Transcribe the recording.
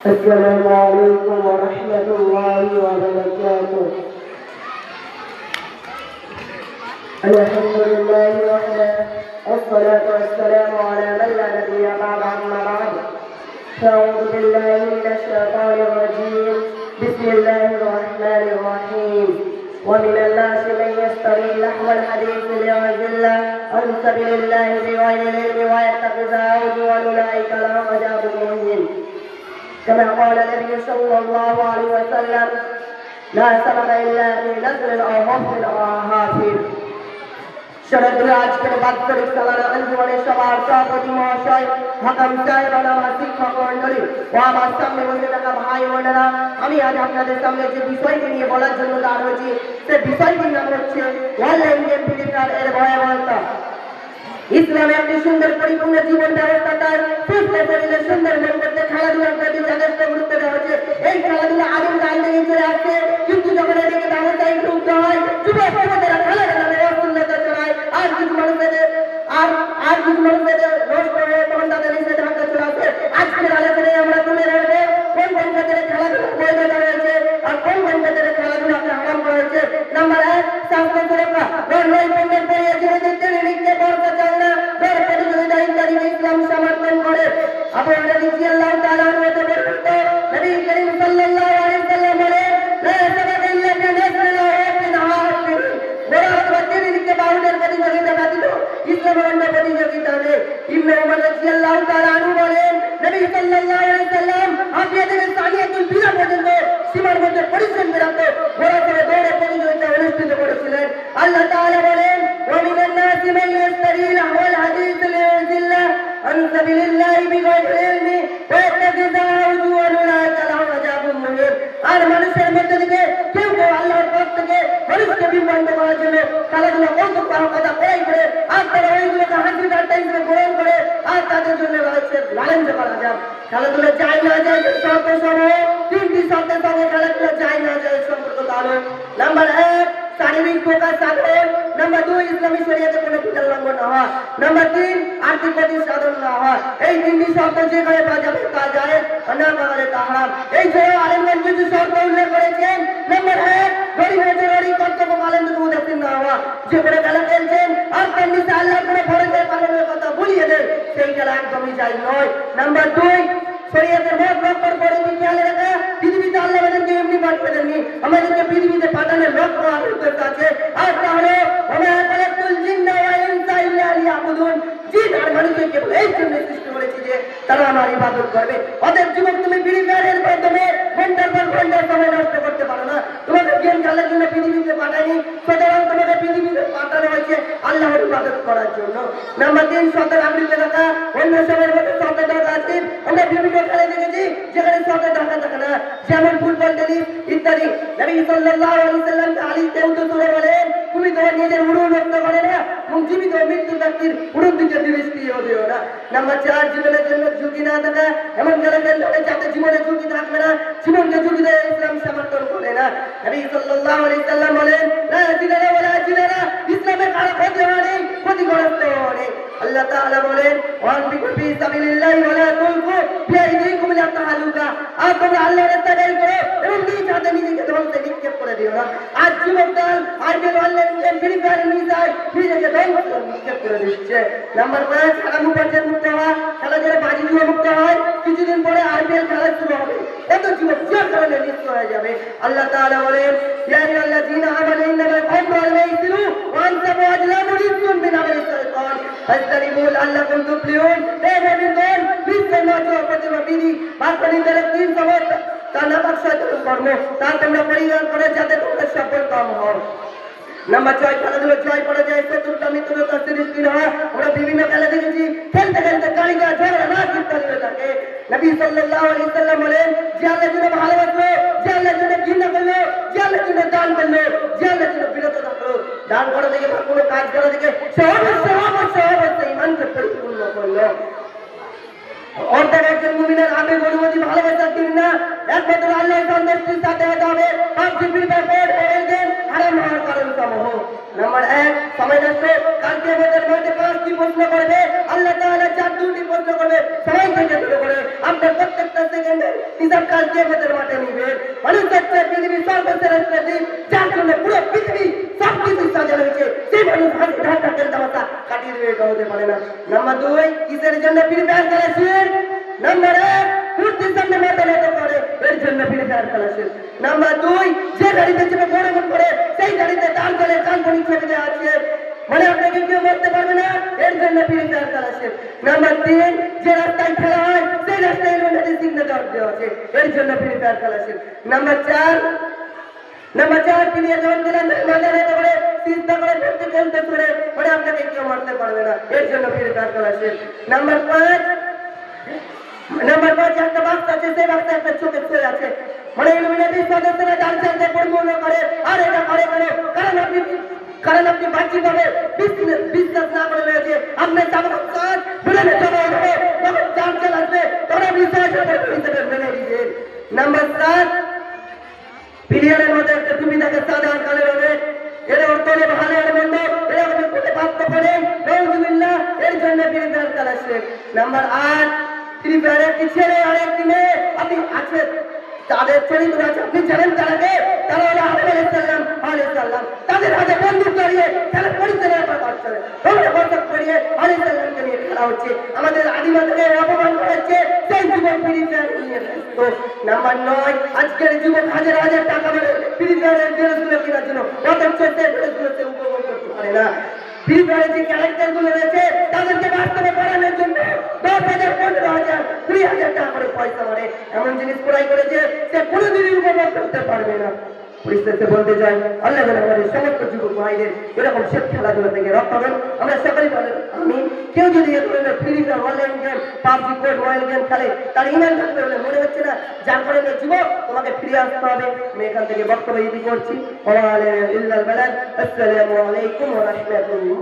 السلام عليكم ورحمة الله وبركاته. الحمد لله وحده والصلاة والسلام على من لا نبي بعد أما بعد فأعوذ بالله من الشيطان الرجيم. بسم الله الرحمن الرحيم. ومن الناس من يشتري لحو الحديث ليضل عن سبيل الله بغير علم ويتخذها هزوا أولئك لهم عذاب مهين. كما قال النبي صلى الله عليه وسلم: لا سبب إلا في نزل أو حفظ أو حافظ. শরৎ আজকের বাৎসরিক সালানা আঞ্জুমানের সভার সভাপতি মহাশয়, হাকাম সাহেব, আমার শিক্ষক মন্ডলী ও আমার সামনে বসে থাকা ভাই বোনেরা, আমি আজ আপনাদের সামনে যে বিষয়টি নিয়ে বলার জন্য দাঁড় হয়েছি, সে বিষয়টির নাম হচ্ছে অনলাইন গেম ফ্রি ফায়ার এর ভয়াবহতা। ইসলামে একটি সুন্দর পরিপূর্ণ জীবন ব্যবস্থা, তার সুস্থ শরীরে সুন্দর মন করতে খেলাধুলার প্রতি যথেষ্ট গুরুত্ব দেওয়া হচ্ছে। এই খেলাধুলা আদিম কাল থেকে চলে আসছে, কিন্তু যখন এদিকে ব্যবসায়ী ঢুকতে হয়, যুবক যুবতীরা খেলাধুলার অসুন্দরতা চড়ায়, আর কিছু মানুষদের নষ্ট হয়ে তখন তাদের নিষেধাজ্ঞা চলে আসে। আজকের আলোচনায় আমরা তুলে ধরবো কোন কোন ক্ষেত্রে খেলাধুলা বৈধতা রয়েছে আর কোন কোন ক্ষেত্রে খেলাধুলাকে হারাম করা হয়েছে। নাম্বার 1, স্বাস্থ্য সুরক্ষা। নৈপুণ্যের পরিচয় তিনি লিখতে বলতে চান না, দর প্রতিযোগিতা ইত্যাদিকে ইসলাম সমর্থন করে। আবু হুরায়রা রাদিয়াল্লাহু তাআলা আনহু হতে বর্ণিত, নবী করিম সাল্লাল্লাহু আলাইহি ওয়াসাল্লাম বলেন, লা সাবাকা ইল্লা বিনাসরিহি ওয়া বিনহাফিহি। বড় তিনি লিখতে বাউলের প্রতিযোগিতা ব্যতীত ইসলামের অন্য প্রতিযোগিতা নেই। ইবনে উমর রাদিয়াল্লাহু তাআলা আনহু বলেন, নবী সাল্লাল্লাহু আলাইহি ওয়াসাল্লাম হাফিয়া থেকে সানিয়াতুল বিদা পর্যন্ত সীমার মধ্যে পরিশ্রম বিরত ঘোড়া করে দৌড়ে প্রতিযোগিতা অনুষ্ঠিত করেছিলেন। আল্লাহ তাআলা বলেন, ওয়া মিনান নাসি মান ইয়াশতারি লাহওয়াল হাদিস লিয়াযিল্লা আন সাবিলিল্লাহি বিগাইরি ইলমি ওয়া ইয়াত্তাখিযুহা হুজুওয়ান উলাইকা লাহুম আযাবুন মুহিন। আর মানুষের মধ্যে থেকে কেউ কেউ আল্লাহর পথ থেকে মানুষকে বিভ্রান্ত করার জন্য খেলাধুলা কৌতুক কথা করাই করে আর তারা ওইগুলোকে হাসি ঠাট্টা হিসেবে গ্রহণ করে, আর তাদের জন্য রয়েছে লালঞ্চ করা যায়। খেলাধুলা যায় না যায় শর্ত সমূহ, 3টি শর্তের সঙ্গে খেলাধুলা যায় না যায় সম্পর্ক কারণ। নাম্বার 1, শারীরিক প্রকাশ সাধন। নাম্বার 2, ইসলামী শরীয়তে কোনো বিধান লঙ্ঘন না হয়। নাম্বার 3, আর্থিক ক্ষতি সাধন না হয়। এই 3টি শর্ত যেখানে পাওয়া যাবে তা জায়েজ, অন্য পাওয়া তা হারাম। এই যে আলেমগণ কিছু শর্ত উল্লেখ করেছেন। নাম্বার 1, গরিব মেজরি কর্তব্য পালন থেকে উদাসীন না হওয়া। যে করে খেলা খেলছেন আর তার নিচে আল্লাহর কোনো ফরজের পালনের কথা ভুলিয়ে দেন, সেই খেলা একদমই জায়েজ নয়। নাম্বার 2, শরীয়তের মত লক্ষ্যর পরে খেয়াল রাখা। পৃথিবীতে আল্লাহ আমাদেরকে এমনি পাঠিয়ে দেননি, আমাদেরকে পৃথিবীতে পাঠানোর লক্ষ্য আর উদ্দেশ্য আছে। আর তাহলে ওমা খালাকতুল জিন্না ওয়াল ইনসা ইল্লা লিয়াবুদুন। জিন আর মানুষকে কেবল এই জন্য সৃষ্টি করেছি যে তারা আমার ইবাদত করবে। অতএব যুবক, তুমি ফ্রি ফায়ারের মাধ্যমে ঘন্টার পর ঘন্টা সময় নষ্ট করতে পারো না। তোমাকে গেম খেলার জন্য পৃথিবীতে পাঠায়নি, সুতরাং তোমাকে পৃথিবীতে পাঠানো হয়েছে আল্লাহর ইবাদত করার জন্য। নাম্বার 3, সতের আবৃত্তি রাখা। অন্য সময়ের মধ্যে সতের টাকা আছে। আমরা বিভিন্ন খেলা দেখেছি যেখানে সতের টাকা থাকে না, যেমন ফুটবল, টেনিস ইত্যাদি। নবী সাল্লাল্লাহু আলাইহি ওয়াসাল্লাম আলীকে উদ্দেশ্য করে বলেন, তুমি তোমার নিজের উড়ন রক্ত করে না এবং জীবিত মৃত্যু ব্যক্তির উড়ন দিকে দৃষ্টি হবেও না। নাম্বার 4, জীবনের জন্য ঝুঁকি না থাকা। এমন খেলা খেলতে হবে যাতে জীবনে ঝুঁকি থাকবে না, জীবনকে ঝুঁকি দেয় ইসলাম সমর্থন করে না। নবী সাল্লাল্লাহু আলাইহি ওয়াসাল্লাম বলেন, লা জিনারা ওয়ালা জিনারা। ইসলামে কারো ক্ষতি হওয়া নেই, ক্ষতিগ্রস্ত হওয়া নেই। আল্লাহ তাআলা বলেন, ওয়ানফিকু ফি সাবিলিল্লাহি ওয়ালা তুলকু বিআইদিকুম ইলা তাহালুকা। আর তোমরা আল্লাহর রাস্তায় ব্যয় করো এবং নিজ হাতে নিজেকে ধ্বংসে নিক্ষেপ করে দিও না। আজ যুবক দল IPL online game free fire নিজেই নিজেকে ধ্বংসে নিক্ষেপ করে দিচ্ছে। নাম্বার 5, হারাম উপার্জন মুক্ত হওয়া। খেলা যারা বাজি জুয়া মুক্ত হয়, কিছুদিন পরে আইপিএল খেলা শুরু হবে, এত যুবক জুয়ার কারণে লিপ্ত হয়ে যাবে। আল্লাহ তাআলা বলেন, ইয়া আইয়ুহাল্লাযীনা আমানু ইন্নামাল খামরু ওয়াল মাইসিরু ওয়া আনসাবু ওয়া আজলামু রিজকুম মিন আমালি শাইতান ফাজতানিবু লাআল্লাকুম তুফলিহুন। এই মুমিনগণ, বিশ্বের মাঝে অপরাধী বিধি বাস্তবায়ন করে 3 সময় তা নাপাক শয়তানের কর্ম, তা তোমরা পরিহার করে যাতে তোমরা সফল কাম হও। নাম্বার 6, খেলাধুলো জয় পড়ে যায় চতুর্থ মিত্রতা সৃষ্টি হয়। আমরা বিভিন্ন খেলা দেখেছি, খেলতে খেলতে গালিগা ঝগড়া না ইত্যাদি হয়ে থাকে। নবী সাল্লাল্লাহু আলাইহি ওয়াসাল্লাম বলেন, যে আল্লাহর জন্য ভালোবাসলো, যে আল্লাহর জন্য ঘৃণা করলো, যে আল্লাহর জন্য দান করলো, যে আল্লাহর জন্য বিরত থাকলো, দান করা থেকে বা কোনো কাজ করা থেকে সে অবশ্যই ইমানকে পরিপূর্ণ করলো। অর্থাৎ একজন মুমিনের আবেগ অনুভূতি ভালোবাসা তিনি না, একমাত্র আল্লাহর সন্তুষ্টির সাথে হতে হবে। পাপ জিপির ব্যাপার হারাম হওয়ার কারণ সমূহ। নাম্বার 1 সময় নষ্ট কালকে আমাদের মাঠে 5টি প্রশ্ন করবে আল্লাহ তাআলা 4টি প্রশ্ন করবে সময় থেকে শুরু করে আপনার প্রত্যেকটা সেকেন্ডে হিসাব কালকে আমাদের মাঠে নিবে মানুষ হচ্ছে পৃথিবীর সর্বশ্রেষ্ঠ জীব যার জন্য পুরো পৃথিবী সবকিছু সাজানো হয়েছে সেই মানুষ হাসি ঠাট্টা খেলতামাশা কাটিয়ে দেবে এটা হতে পারে না নাম্বার 2 কিসের জন্য প্রিপেয়ার করেছেন নাম্বার 1 মূর্তির সামনে মাথা নত করে এর জন্য প্রিপেয়ার করেছেন নাম্বার 2 যে গাড়িতে চেপে বড় মন করে সেই গাড়িতে তার গলে কাল্পনিক ছবি দেওয়া আছে মানে আপনাকে কেউ করতে পারবে না এর জন্য প্রিপেয়ার করেছেন নাম্বার 3 যে রাস্তায় খেলা হয় সেই রাস্তায় এলইডি সিগন্যাল দেওয়া আছে এর জন্য প্রিপেয়ার করেছেন নাম্বার 4 প্লেয়ার যখন দিলেন মাঝে নত করে চিন্তা করে ফিরতে খেলতে করে মানে আপনাকে কেউ মারতে পারবে না এর জন্য প্রিপেয়ার করেছেন নাম্বার 5 একটা বাক্স আছে সেই বাক্সে একটা চোখের ছবি আছে মানে ইলুমিনাটি সদস্যরা দার্শনিকদের পরিপূর্ণ করে আর এটা করে কেন কারণ আপনি বাহ্যিকভাবে বিশ্বাস না করে রয়েছে আপনি চাবক কাজ বুঝলে চলে আসবে তখন চার্চে লাগবে তখন বিশ্বাসের উপর হিসেবে মেনে দিবেন নাম্বার 7 প্লেয়ারের মধ্যে একটা টুপি থাকে সাদা আর কালো রঙের এর অর্থ হলো ভালো আর মন্দ এরা আপনি কোটে প্রাপ্ত করেন নাউজুবিল্লাহ এর জন্য প্রিপেয়ার করেছেন নাম্বার 8 প্রিপেয়ার একটি ছেলে আর একটি মেয়ে আপনি আছেন তাদের চরিত্র আছে আপনি জানেন তারাকে তারা হলো আদম আলাইহিস সালাম তাদের হাতে বন্দুক ধরিয়ে তারা পরিচালনা করছে তোমরা বন্দুক করিয়ে আলাইহিস সালামকে নিয়ে খেলা হচ্ছে আমাদের আদিমাকে অপমান করা হচ্ছে সেই যুবক প্রিপেয়ার নিয়ে তো নাম্বার 9 আজকের যুবক হাজার হাজার টাকা মেরে প্রিপেয়ারের ড্রেসগুলো কেনার জন্য অথচ সেই ড্রেসগুলোতে উপভোগ করতে পারে না প্রিপেয়ারের যে ক্যারেক্টারগুলো রয়েছে তাদেরকে বাস্তবে পড়ানোর জন্য 10,000 15,000 20,000 টাকা করে পয়সা মারে এমন জিনিস ক্রয় করেছে সে কোনোদিনই উপভোগ করতে পারবে না পরিস্থিতি বলতে চাই আল্লাহ যেন আমাদের সমস্ত যুবক ভাইদের এরকম সব খেলাধুলা থেকে রক্ষা আমরা সকলেই বলেন আমি কেউ যদি এ ধরনের free fire online game PUBG code mobile game খেলে তার ইমান থাকবে বলে মনে হচ্ছে না যার কারণে যুবক তোমাকে ফিরে আসতে হবে আমি এখান থেকে বক্তব্য ইতি করছি আসসালামু আলাইকুম ওয়া রাহমাতুল্লাহ